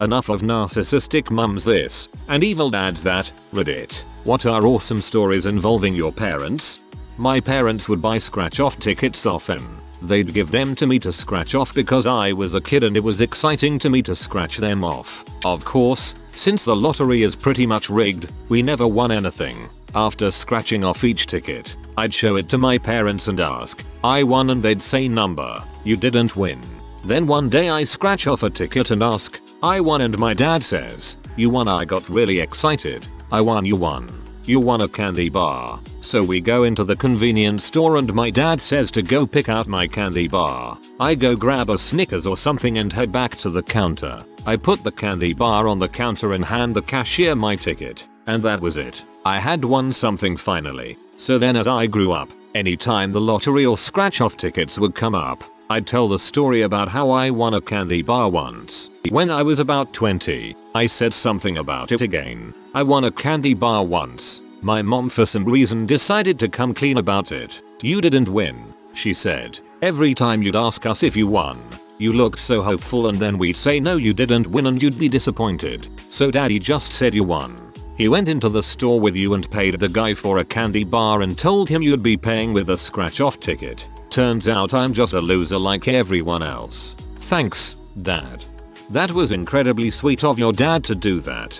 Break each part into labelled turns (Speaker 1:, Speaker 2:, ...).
Speaker 1: Enough of narcissistic mums this, and evil dads that. Reddit. What are awesome stories involving your parents? My parents would buy scratch-off tickets often. They'd give them to me to scratch off because I was a kid and it was exciting to me to scratch them off. Of course, since the lottery is pretty much rigged, we never won anything. After scratching off each ticket, I'd show it to my parents and ask, "I won," and they'd say, "Number, you didn't win." Then one day I scratch off a ticket and ask, "I won," and my dad says, "You won." I got really excited. "I won, you won. You won a candy bar." So we go into the convenience store and my dad says to go pick out my candy bar. I go grab a Snickers or something and head back to the counter. I put the candy bar on the counter and hand the cashier my ticket. And that was it. I had won something finally. So then as I grew up, anytime the lottery or scratch off tickets would come up, I'd tell the story about how I won a candy bar once. When I was about 20, I said something about it again. I won a candy bar once. My mom for some reason decided to come clean about it. "You didn't win," she said. "Every time you'd ask us if you won, you looked so hopeful, and then we'd say no, you didn't win, and you'd be disappointed. So daddy just said you won. He went into the store with you and paid the guy for a candy bar and told him you'd be paying with a scratch off ticket. Turns out I'm just a loser like everyone else. Thanks, Dad." That was incredibly sweet of your dad to do that.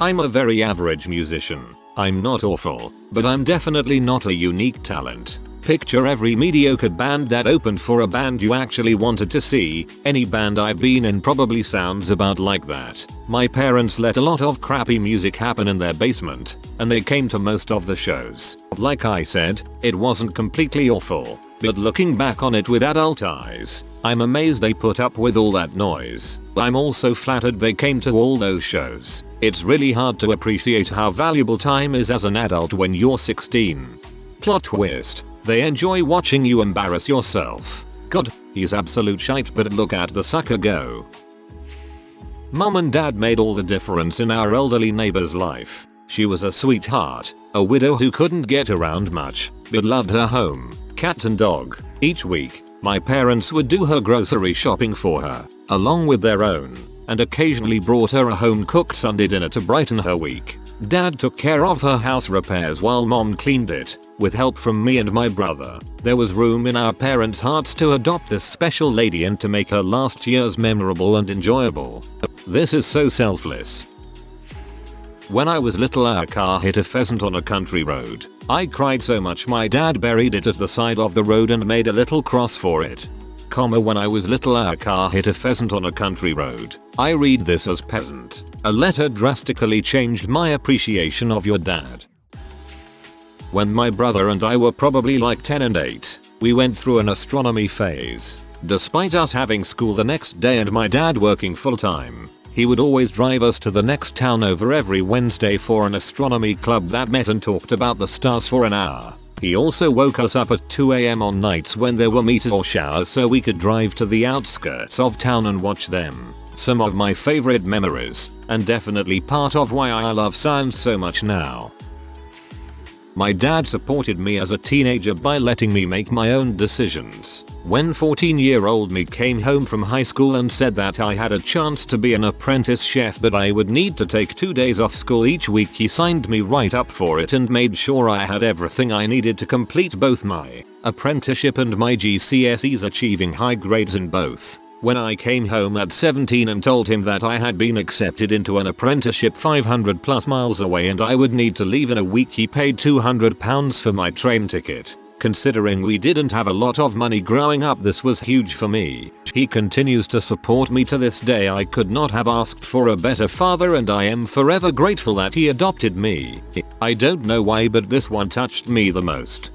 Speaker 1: I'm a very average musician. I'm not awful, but I'm definitely not a unique talent. Picture every mediocre band that opened for a band you actually wanted to see. Any band I've been in probably sounds about like that. My parents let a lot of crappy music happen in their basement, and they came to most of the shows. Like I said, it wasn't completely awful, but looking back on it with adult eyes, I'm amazed they put up with all that noise. I'm also flattered they came to all those shows. It's really hard to appreciate how valuable time is as an adult when you're 16. Plot twist. They enjoy watching you embarrass yourself. God, he's absolute shite, but look at the sucker go. Mom and dad made all the difference in our elderly neighbor's life. She was a sweetheart, a widow who couldn't get around much, but loved her home, cat and dog. Each week, my parents would do her grocery shopping for her, along with their own, and occasionally brought her a home-cooked Sunday dinner to brighten her week. Dad took care of her house repairs while mom cleaned it, with help from me and my brother. There was room in our parents' hearts to adopt this special lady and to make her last years memorable and enjoyable. This is so selfless. When I was little, our car hit a pheasant on a country road. I cried so much my dad buried it at the side of the road and made a little cross for it. When I was little, our car hit a pheasant on a country road. I read this as peasant. A letter drastically changed my appreciation of your dad. When my brother and I were probably like 10 and 8, we went through an astronomy phase. Despite us having school the next day and my dad working full time, he would always drive us to the next town over every Wednesday for an astronomy club that met and talked about the stars for an hour. He also woke us up at 2 AM on nights when there were meters or showers so we could drive to the outskirts of town and watch them. Some of my favorite memories, and definitely part of why I love science so much now. My dad supported me as a teenager by letting me make my own decisions. When 14-year-old me came home from high school and said that I had a chance to be an apprentice chef but I would need to take 2 days off school each week, he signed me right up for it and made sure I had everything I needed to complete both my apprenticeship and my GCSEs, achieving high grades in both. When I came home at 17 and told him that I had been accepted into an apprenticeship 500 plus miles away and I would need to leave in a week, he paid £200 for my train ticket. Considering we didn't have a lot of money growing up, this was huge for me. He continues to support me to this day. I could not have asked for a better father and I am forever grateful that he adopted me. I don't know why, but this one touched me the most.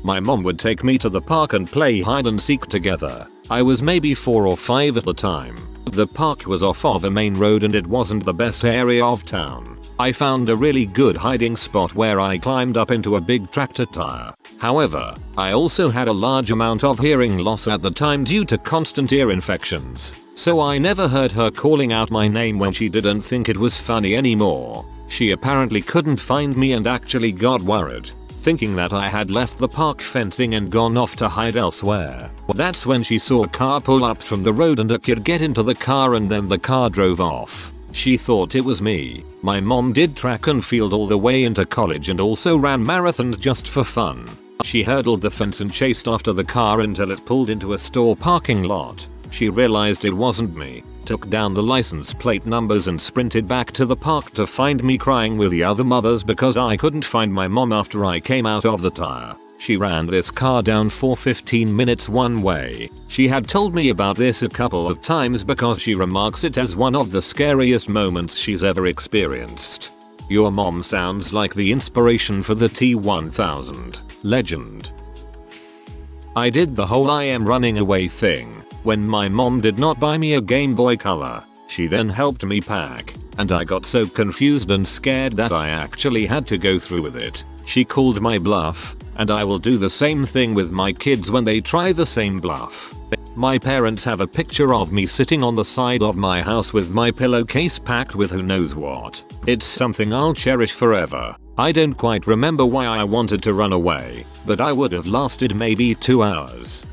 Speaker 1: My mom would take me to the park and play hide and seek together. I was maybe 4 or 5 at the time. The park was off of a main road and it wasn't the best area of town. I found a really good hiding spot where I climbed up into a big tractor tire. However, I also had a large amount of hearing loss at the time due to constant ear infections, so I never heard her calling out my name when she didn't think it was funny anymore. She apparently couldn't find me and actually got worried. thinking that I had left the park fencing and gone off to hide elsewhere. That's when she saw a car pull up from the road and a kid get into the car, and then the car drove off. She thought it was me. My mom did track and field all the way into college and also ran marathons just for fun. She hurdled the fence and chased after the car until it pulled into a store parking lot. She realized it wasn't me, took down the license plate numbers and sprinted back to the park to find me crying with the other mothers because I couldn't find my mom after I came out of the tire. She ran this car down for 15 minutes one way. She had told me about this a couple of times because she remarks it as one of the scariest moments she's ever experienced. Your mom sounds like the inspiration for the T-1000. Legend. I did the whole I am running away thing when my mom did not buy me a Game Boy Color. She then helped me pack, and I got so confused and scared that I actually had to go through with it. She called my bluff, and I will do the same thing with my kids when they try the same bluff. My parents have a picture of me sitting on the side of my house with my pillowcase packed with who knows what. It's something I'll cherish forever. I don't quite remember why I wanted to run away, but I would have lasted maybe 2 hours.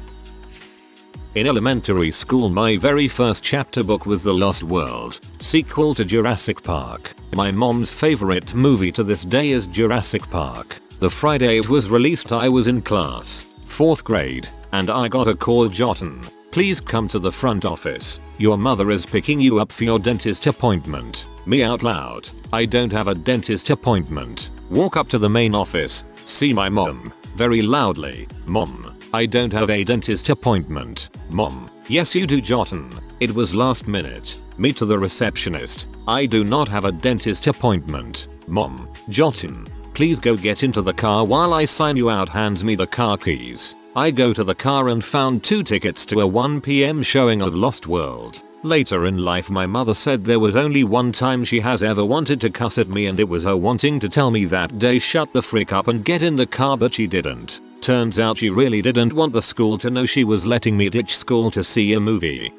Speaker 1: In elementary school, my very first chapter book was The Lost World, sequel to Jurassic Park. My mom's favorite movie to this day is Jurassic Park. The Friday it was released I was in class, 4th grade, and I got a call, Jotun, please come to the front office. Your mother is picking you up for your dentist appointment. Me out loud, I don't have a dentist appointment. Walk up to the main office, see my mom, very loudly, Mom, I don't have a dentist appointment. Mom, yes you do, Jotun. It was last minute. Me to the receptionist, I do not have a dentist appointment. Mom, Jotun, please go get into the car while I sign you out. Hands me the car keys. I go to the car and found 2 tickets to a 1 PM showing of Lost World. Later in life my mother said there was only one time she has ever wanted to cuss at me, and it was her wanting to tell me that day shut the frick up and get in the car, but she didn't. Turns out she really didn't want the school to know she was letting me ditch school to see a movie.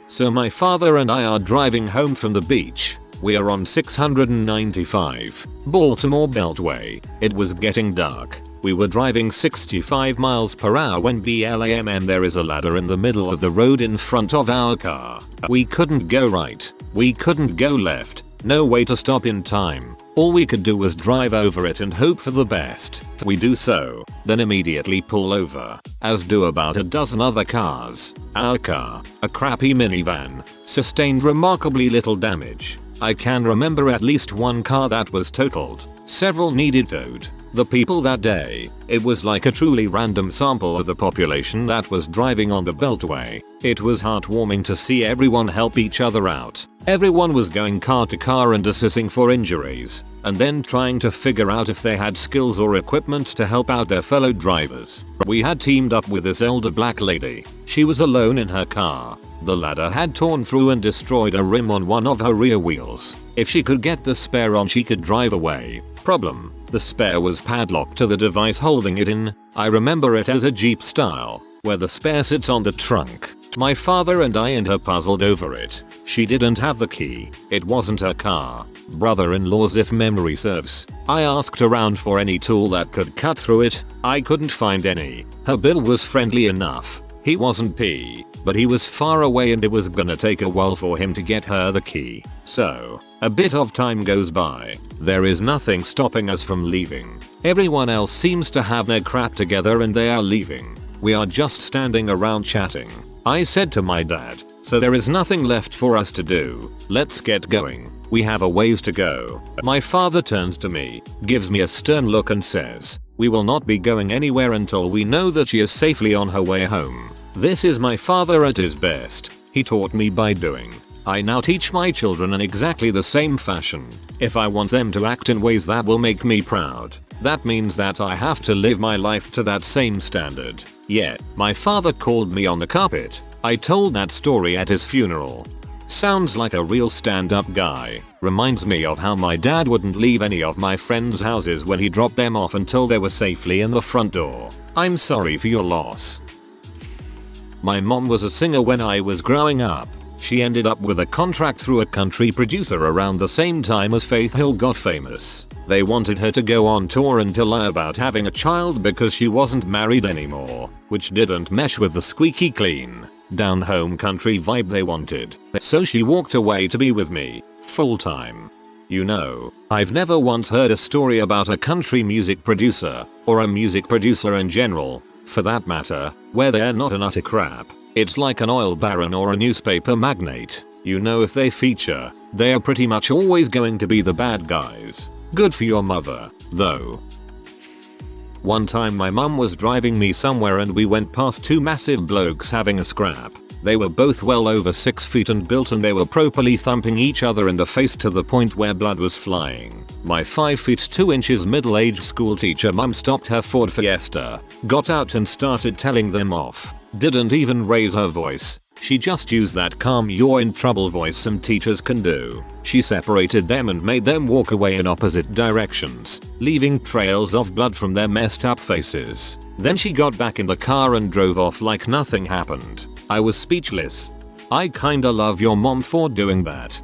Speaker 1: So my father and I are driving home from the beach. We are on 695 Baltimore Beltway. It was getting dark. We were driving 65 miles per hour when BLAM there is a ladder in the middle of the road in front of our car. We couldn't go right. We couldn't go left. No way to stop in time. All we could do was drive over it and hope for the best. We do so, then immediately pull over, as do about a dozen other cars. Our car, a crappy minivan, sustained remarkably little damage. I can remember at least one car that was totaled. Several needed towed. The people that day, it was like a truly random sample of the population that was driving on the Beltway. It was heartwarming to see everyone help each other out. Everyone was going car to car and assessing for injuries, and then trying to figure out if they had skills or equipment to help out their fellow drivers. We had teamed up with this elder black lady. She was alone in her car. The ladder had torn through and destroyed a rim on one of her rear wheels. If she could get the spare on, she could drive away. Problem: the spare was padlocked to the device holding it in. I remember it as a Jeep style, where the spare sits on the trunk. My father and I and her puzzled over it. She didn't have the key. It wasn't her car. Brother-in-law's if memory serves. I asked around for any tool that could cut through it. I couldn't find any. Her bill was friendly enough. He wasn't P, but he was far away and it was gonna take a while for him to get her the key. So, a bit of time goes by. There is nothing stopping us from leaving. Everyone else seems to have their crap together and they are leaving. We are just standing around chatting. I said to my dad, so there is nothing left for us to do. Let's get going. We have a ways to go. My father turns to me, gives me a stern look and says, we will not be going anywhere until we know that she is safely on her way home. This is my father at his best. He taught me by doing. I now teach my children in exactly the same fashion. If I want them to act in ways that will make me proud, that means that I have to live my life to that same standard. Yet, my father called me on the carpet. I told that story at his funeral. Sounds like a real stand-up guy. Reminds me of how my dad wouldn't leave any of my friends' houses when he dropped them off until they were safely in the front door. I'm sorry for your loss. My mom was a singer when I was growing up. She ended up with a contract through a country producer around the same time as Faith Hill got famous. They wanted her to go on tour and to lie about having a child because she wasn't married anymore, which didn't mesh with the squeaky clean, down-home country vibe they wanted. So she walked away to be with me, full time. You know, I've never once heard a story about a country music producer, or a music producer in general, for that matter, where they're not an utter crap. It's like an oil baron or a newspaper magnate. You know, if they feature, they are pretty much always going to be the bad guys. Good for your mother, though. One time my mum was driving me somewhere and we went past two massive blokes having a scrap. They were both well over 6 feet and built and they were properly thumping each other in the face to the point where blood was flying. My 5 feet 2 inches middle-aged school teacher mum stopped her Ford Fiesta, got out and started telling them off. Didn't even raise her voice. She just used that calm "you're in trouble" voice some teachers can do. She separated them and made them walk away in opposite directions, leaving trails of blood from their messed up faces. Then she got back in the car and drove off like nothing happened. I was speechless. I kinda love your mom for doing that.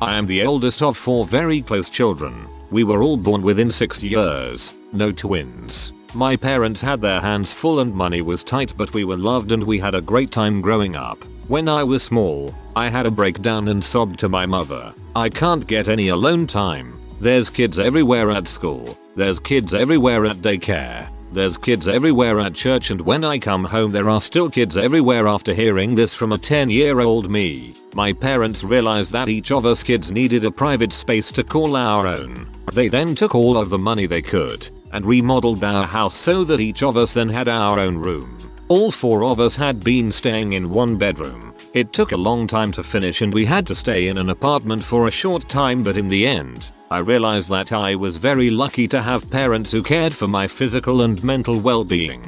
Speaker 1: I am the oldest of 4 very close children. We were all born within 6 years, no twins. My parents had their hands full and money was tight, but we were loved and we had a great time growing up. When I was small, I had a breakdown and sobbed to my mother. I can't get any alone time. There's kids everywhere at school. There's kids everywhere at daycare. There's kids everywhere at church, and when I come home there are still kids everywhere. After hearing this from a 10-year-old me, my parents realized that each of us kids needed a private space to call our own. They then took all of the money they could and remodeled our house so that each of us then had our own room. All 4 of us had been staying in one bedroom. It took a long time to finish and we had to stay in an apartment for a short time, but in the end, I realized that I was very lucky to have parents who cared for my physical and mental well-being.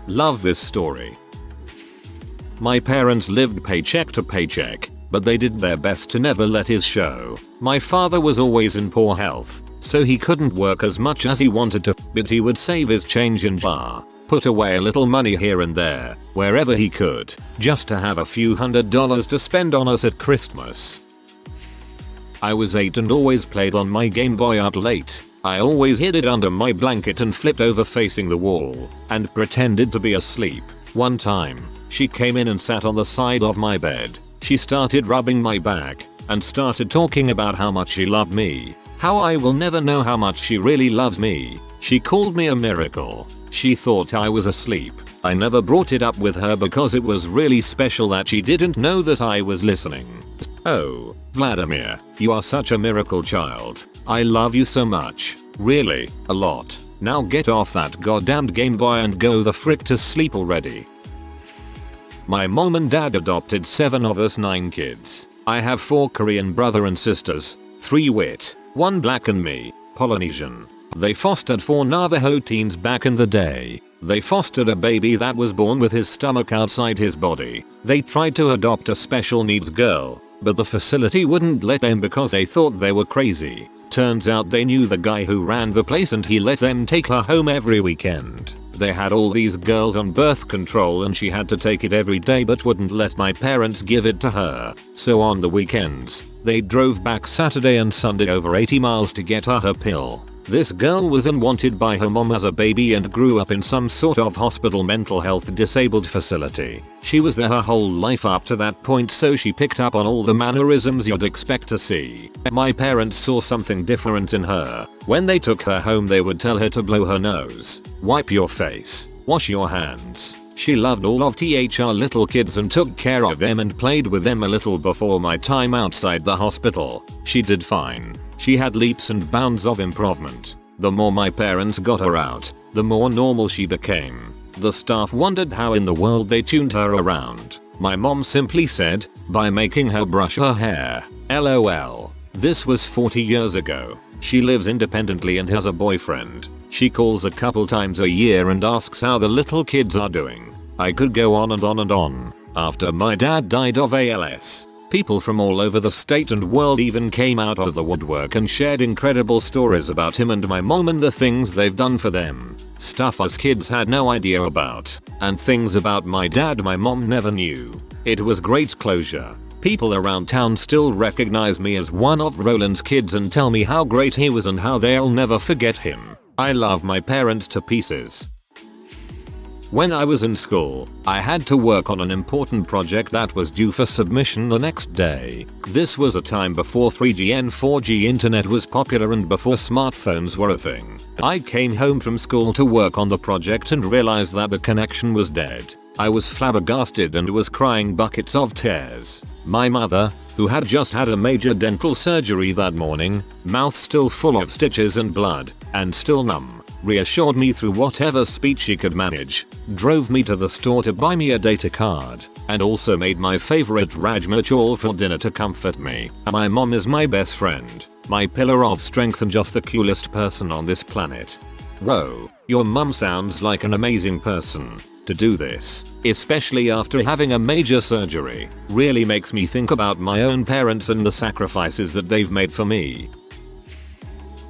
Speaker 1: Love this story. My parents lived paycheck to paycheck, but they did their best to never let his show. My father was always in poor health, so he couldn't work as much as he wanted to, but he would save his change in jar, put away a little money here and there, wherever he could, just to have a few $100s to spend on us at Christmas. I was 8 and always played on my Game Boy out late. I always hid it under my blanket and flipped over facing the wall, and pretended to be asleep. One time, she came in and sat on the side of my bed. She started rubbing my back, and started talking about how much she loved me. How I will never know how much she really loves me. She called me a miracle. She thought I was asleep. I never brought it up with her because it was really special that she didn't know that I was listening. Oh, Vladimir, you are such a miracle child. I love you so much. Really, a lot. Now get off that goddamned Game Boy and go the frick to sleep already. My mom and dad adopted 7 of us 9 kids. I have 4 Korean brother and sisters, 3 white, 1 black and me, Polynesian. They fostered 4 Navajo teens back in the day. They fostered a baby that was born with his stomach outside his body. They tried to adopt a special needs girl, but the facility wouldn't let them because they thought they were crazy. Turns out they knew the guy who ran the place and he let them take her home every weekend. They had all these girls on birth control and she had to take it every day, but wouldn't let my parents give it to her. So on the weekends, they drove back Saturday and Sunday over 80 miles to get her pill. This girl was unwanted by her mom as a baby and grew up in some sort of hospital mental health disabled facility. She was there her whole life up to that point, so she picked up on all the mannerisms you'd expect to see. My parents saw something different in her. When they took her home they would tell her to blow her nose, wipe your face, wash your hands. She loved all of THR little kids and took care of them and played with them a little before my time outside the hospital. She did fine. She had leaps and bounds of improvement. The more my parents got her out, the more normal she became. The staff wondered how in the world they tuned her around. My mom simply said, by making her brush her hair. LOL. This was 40 years ago. She lives independently and has a boyfriend. She calls a couple times a year and asks how the little kids are doing. I could go on and on and on. After my dad died of ALS, People from all over the state and world even came out of the woodwork and shared incredible stories about him and my mom and the things they've done for them. Stuff us kids had no idea about, and things about my dad my mom never knew. It was great closure. People around town still recognize me as one of Roland's kids and tell me how great he was and how they'll never forget him. I love my parents to pieces. When I was in school, I had to work on an important project that was due for submission the next day. This was a time before 3G and 4G internet was popular and before smartphones were a thing. I came home from school to work on the project and realized that the connection was dead. I was flabbergasted and was crying buckets of tears. My mother, who had just had a major dental surgery that morning, mouth still full of stitches and blood, and still numb, reassured me through whatever speech she could manage, drove me to the store to buy me a data card, and also made my favorite Rajma chawal for dinner to comfort me. My mom is my best friend, my pillar of strength and just the coolest person on this planet. Whoa, your mum sounds like an amazing person. To do this, especially after having a major surgery, really makes me think about my own parents and the sacrifices that they've made for me.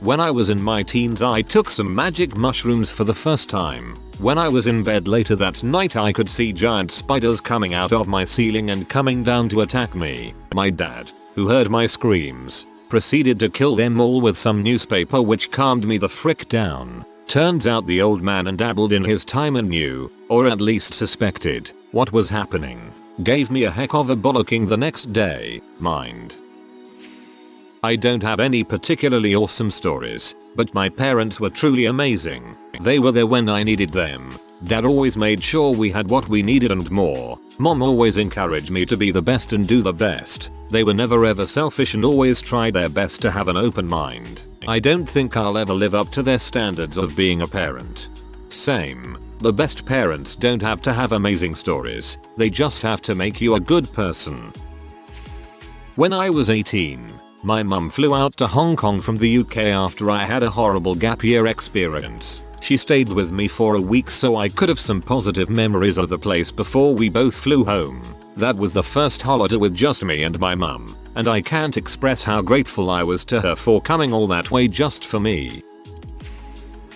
Speaker 1: When I was in my teens I took some magic mushrooms for the first time. When I was in bed later that night I could see giant spiders coming out of my ceiling and coming down to attack me. My dad, who heard my screams, proceeded to kill them all with some newspaper which calmed me the frick down. Turns out the old man and dabbled in his time and knew, or at least suspected, what was happening. Gave me a heck of a bollocking the next day, mind. I don't have any particularly awesome stories, but my parents were truly amazing. They were there when I needed them. Dad always made sure we had what we needed and more. Mom always encouraged me to be the best and do the best. They were never ever selfish and always tried their best to have an open mind. I don't think I'll ever live up to their standards of being a parent. Same. The best parents don't have to have amazing stories, they just have to make you a good person. When I was 18, my mum flew out to Hong Kong from the UK after I had a horrible gap year experience. She stayed with me for a week so I could have some positive memories of the place before we both flew home. That was the first holiday with just me and my mum, and I can't express how grateful I was to her for coming all that way just for me.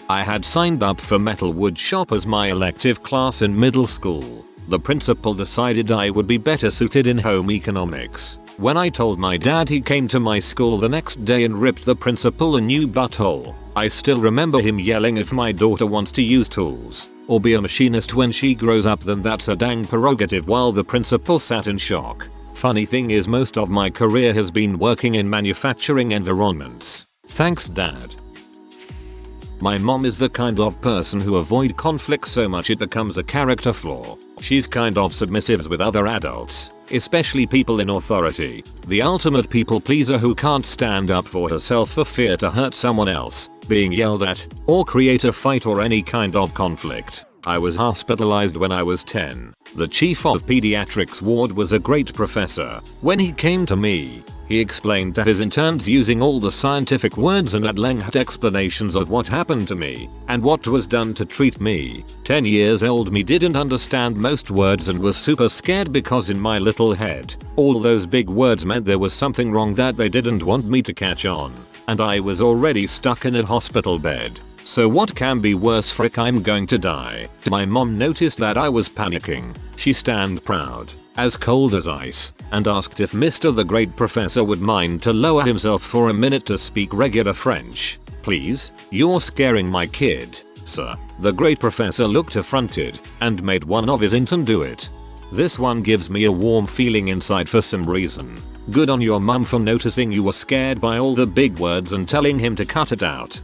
Speaker 1: I had signed up for metal wood shop as my elective class in middle school. The principal decided I would be better suited in home economics. When I told my dad, he came to my school the next day and ripped the principal a new butthole. I still remember him yelling, if my daughter wants to use tools or be a machinist when she grows up then that's her dang prerogative, while the principal sat in shock. Funny thing is most of my career has been working in manufacturing environments. Thanks Dad. My mom is the kind of person who avoid conflict so much it becomes a character flaw. She's kind of submissive with other adults, especially people in authority. The ultimate people pleaser who can't stand up for herself for fear to hurt someone else, being yelled at, or create a fight or any kind of conflict. I was hospitalized when I was 10. The chief of pediatrics ward was a great professor. When he came to me, he explained to his interns using all the scientific words and at length explanations of what happened to me and what was done to treat me. 10 years old me didn't understand most words and was super scared because in my little head, all those big words meant there was something wrong that they didn't want me to catch on. And I was already stuck in a hospital bed. So what can be worse, frick, I'm going to die. My mom noticed that I was panicking. She stand proud, as cold as ice, and asked if Mr. the Great Professor would mind to lower himself for a minute to speak regular French. Please, you're scaring my kid, sir. The Great Professor looked affronted and made one of his intern do it. This one gives me a warm feeling inside for some reason. Good on your mum for noticing you were scared by all the big words and telling him to cut it out.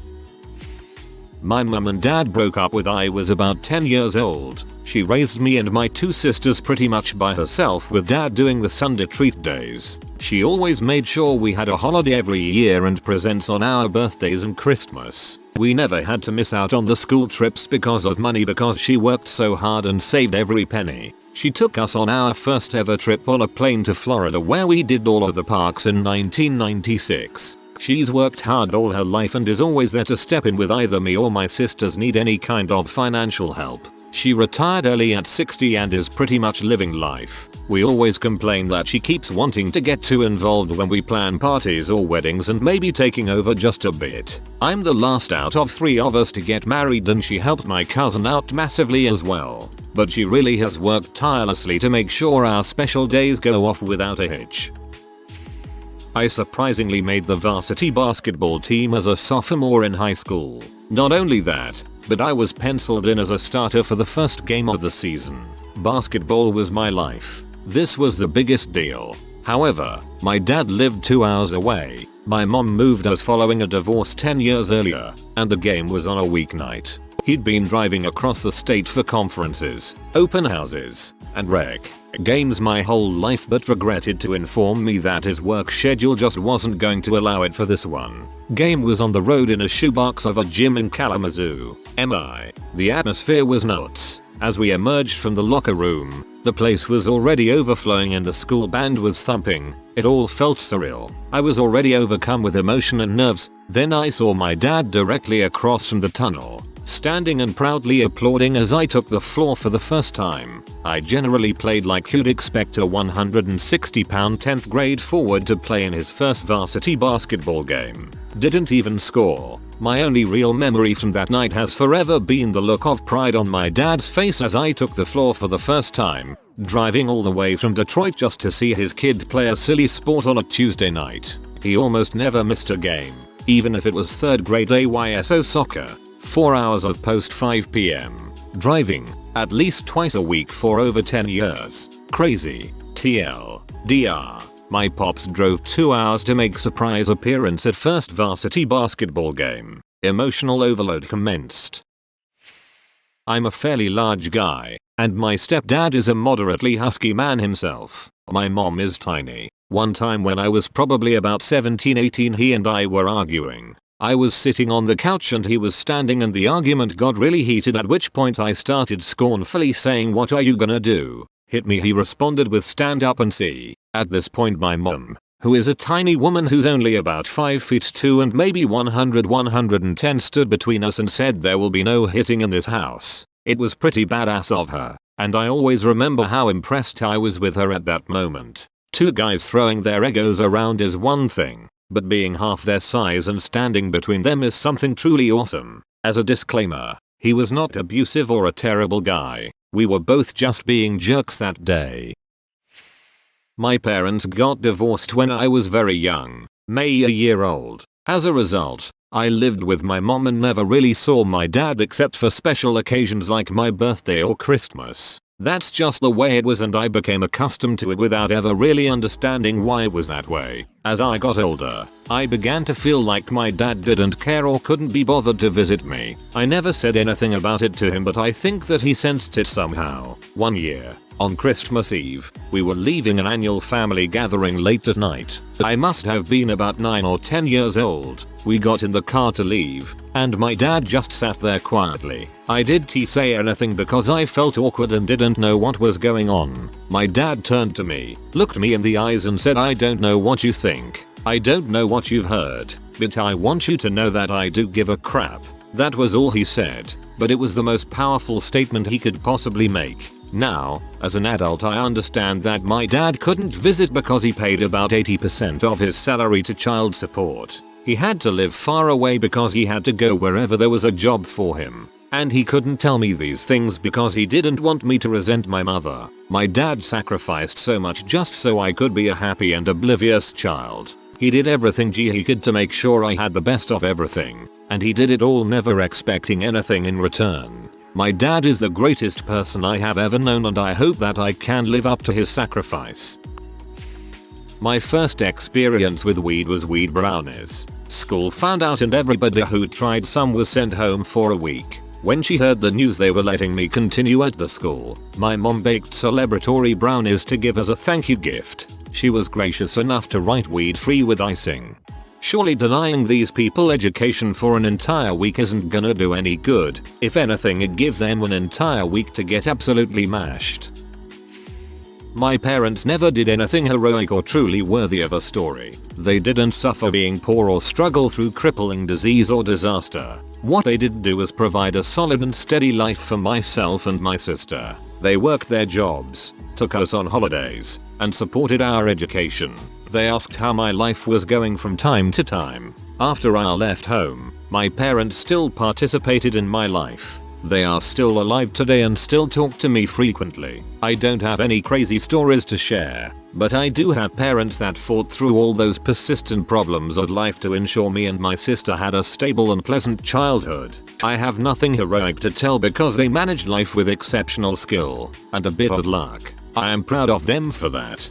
Speaker 1: My mum and dad broke up when I was about 10 years old. She raised me and my two sisters pretty much by herself, with dad doing the Sunday treat days. She always made sure we had a holiday every year and presents on our birthdays and Christmas. We never had to miss out on the school trips because of money, because she worked so hard and saved every penny. She took us on our first ever trip on a plane to Florida, where we did all of the parks in 1996. She's worked hard all her life and is always there to step in with either me or my sisters need any kind of financial help. She retired early at 60 and is pretty much living life. We always complain that she keeps wanting to get too involved when we plan parties or weddings and maybe taking over just a bit. I'm the last out of 3 of us to get married and she helped my cousin out massively as well. But she really has worked tirelessly to make sure our special days go off without a hitch. I surprisingly made the varsity basketball team as a sophomore in high school. Not only that, but I was penciled in as a starter for the first game of the season. Basketball was my life. This was the biggest deal. However, my dad lived 2 hours away. My mom moved us following a divorce 10 years earlier, and the game was on a weeknight. He'd been driving across the state for conferences, open houses, and rec games my whole life but regretted to inform me that his work schedule just wasn't going to allow it for this one. Game was on the road in a shoebox of a gym in Kalamazoo, MI. The atmosphere was nuts. As we emerged from the locker room, the place was already overflowing and the school band was thumping. It all felt surreal. I was already overcome with emotion and nerves. Then I saw my dad directly across from the tunnel, standing and proudly applauding as I took the floor for the first time. I generally played like you'd expect a 160-pound 10th grade forward to play in his first varsity basketball game. Didn't even score. My only real memory from that night has forever been the look of pride on my dad's face as I took the floor for the first time, driving all the way from Detroit just to see his kid play a silly sport on a Tuesday night. He almost never missed a game, even if it was 3rd grade AYSO soccer. 4 hours of post 5 p.m. driving, at least twice a week for over 10 years. Crazy. TLDR. My pops drove 2 hours to make surprise appearance at first varsity basketball game. Emotional overload commenced. I'm a fairly large guy, and my stepdad is a moderately husky man himself. My mom is tiny. One time when I was probably about 17-18 he and I were arguing. I was sitting on the couch and he was standing and the argument got really heated, at which point I started scornfully saying, "What are you gonna do? Hit me?" He responded with, "Stand up and see." At this point my mom, who is a tiny woman who's only about 5 feet 2 and maybe 110 stood between us and said, "There will be no hitting in this house." It was pretty badass of her, and I always remember how impressed I was with her at that moment. 2 guys throwing their egos around is one thing, but being half their size and standing between them is something truly awesome. As a disclaimer, he was not abusive or a terrible guy. We were both just being jerks that day. My parents got divorced when I was very young, maybe a year old. As a result, I lived with my mom and never really saw my dad except for special occasions like my birthday or Christmas. That's just the way it was and I became accustomed to it without ever really understanding why it was that way. As I got older, I began to feel like my dad didn't care or couldn't be bothered to visit me. I never said anything about it to him, but I think that he sensed it somehow. One year, on Christmas Eve, we were leaving an annual family gathering late at night. I must have been about 9 or 10 years old. We got in the car to leave, and my dad just sat there quietly. I didn't say anything because I felt awkward and didn't know what was going on. My dad turned to me, looked me in the eyes and said, "I don't know what you think. I don't know what you've heard, but I want you to know that I do give a crap." That was all he said, but it was the most powerful statement he could possibly make. Now, as an adult, I understand that my dad couldn't visit because he paid about 80% of his salary to child support. He had to live far away because he had to go wherever there was a job for him. And he couldn't tell me these things because he didn't want me to resent my mother. My dad sacrificed so much just so I could be a happy and oblivious child. He did everything he could to make sure I had the best of everything, and he did it all never expecting anything in return. My dad is the greatest person I have ever known and I hope that I can live up to his sacrifice. My first experience with weed was weed brownies. School found out and everybody who tried some was sent home for a week. When she heard the news they were letting me continue at the school, my mom baked celebratory brownies to give as a thank you gift. She was gracious enough to write weed free with icing. Surely denying these people education for an entire week isn't gonna do any good. If anything, it gives them an entire week to get absolutely mashed. My parents never did anything heroic or truly worthy of a story. They didn't suffer being poor or struggle through crippling disease or disaster. What they did do was provide a solid and steady life for myself and my sister. They worked their jobs, took us on holidays, and supported our education. They asked how my life was going from time to time. After I left home, my parents still participated in my life. They are still alive today and still talk to me frequently. I don't have any crazy stories to share, but I do have parents that fought through all those persistent problems of life to ensure me and my sister had a stable and pleasant childhood. I have nothing heroic to tell because they managed life with exceptional skill and a bit of luck. I am proud of them for that.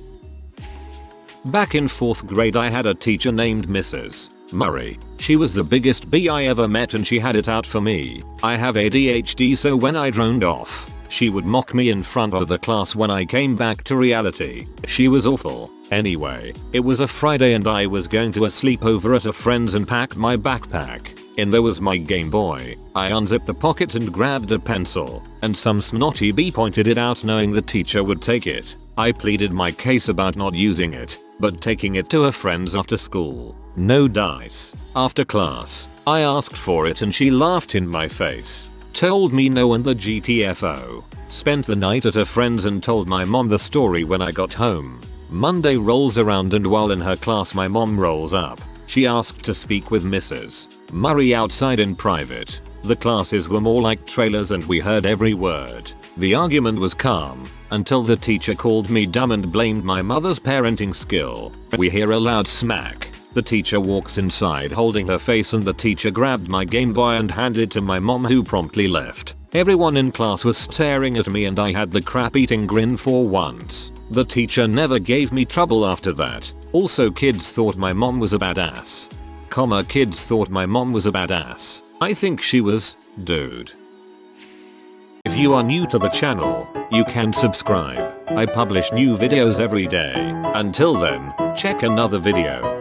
Speaker 1: Back in 4th grade I had a teacher named Mrs. Murray. She was the biggest bee I ever met and she had it out for me. I have ADHD, so when I droned off, she would mock me in front of the class when I came back to reality. She was awful. Anyway, it was a Friday and I was going to a sleepover at a friend's and packed my backpack. In there was my Game Boy. I unzipped the pocket and grabbed a pencil, and some snotty bee pointed it out knowing the teacher would take it. I pleaded my case about not using it, but taking it to a friend's after school. No dice. After class, I asked for it and she laughed in my face. Told me no and the GTFO. Spent the night at a friend's and told my mom the story when I got home. Monday rolls around and while in her class my mom rolls up. She asked to speak with Mrs. Murray outside in private. The classes were more like trailers and we heard every word. The argument was calm until the teacher called me dumb and blamed my mother's parenting skill. We hear a loud smack. The teacher walks inside holding her face and the teacher grabbed my Game Boy and handed it to my mom who promptly left. Everyone in class was staring at me and I had the crap-eating grin for once. The teacher never gave me trouble after that. Also kids thought my mom was a badass. Kids thought my mom was a badass. I think she was, dude. If you are new to the channel, you can subscribe. I publish new videos every day. Until then, check another video.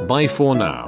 Speaker 1: Bye for now.